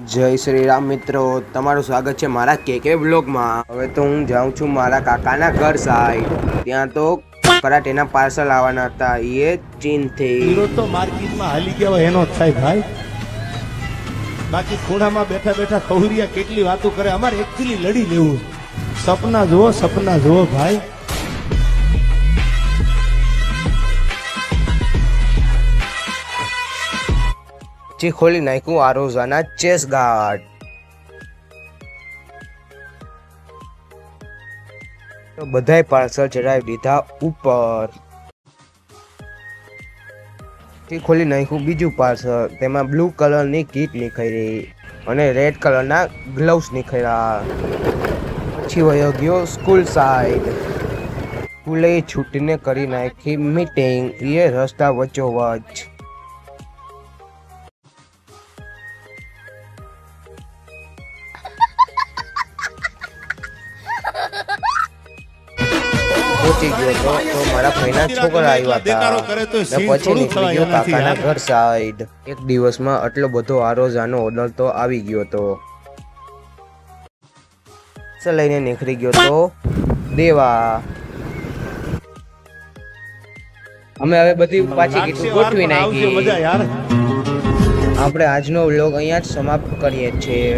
જય શ્રી રામ મિત્રો, તમારું સ્વાગત છે મારા કેકે બ્લોગમાં। હવે તો હું જાઉં છું મારા કાકાના ઘર સાઈડ। ત્યાં તો કરાટેના પાર્સલ આવવાના હતા, એ ચીનથી। હીરો તો માર્કેટમાં હાલી ગયા હોય એનો થાય ભાઈ, બાકી ખૂણામાં બેઠા બેઠા કૌરિયા કેટલી વાતો કરે। અમારે એકચ્યુઅલી લડી લેવું, સપના જુઓ ભાઈ। પછી ખોલી નાખ્યું આ રોઝાના ચેસ ગાર્ડ। તો બધાય પાર્સલ ચડાવી દીધા ઉપર। પછી ખોલી નાખ્યું બીજું પાર્સલ, તેમાં બ્લુ કલરની કીટ નીકળી અને રેડ કલરના ગ્લવ્સ નીકળ્યા। પછી વયો ગયો સ્કૂલ સાઈડ। સ્કૂલે છૂટીને કરી નાખી મીટિંગ, એ રસ્તા વચ્ચોવચ। પહોંચી ગયો તો મારા ભાઈના છોકરા આવ્યા હતા, ને પછી નીકળી ગયો કાકાના ઘર સાઈડ। એક દિવસમાં આટલો બધો આરોઝાનો ઓર્ડર તો આવી ગયો હતો। લઈને નીકળી ગયો તો દેવા। અમે હવે બધી પાછી કીધું ગોઠવી નાખી। આપણે આજનો વ્લોગ અહીંયા જ સમાપ્ત કરીએ છીએ।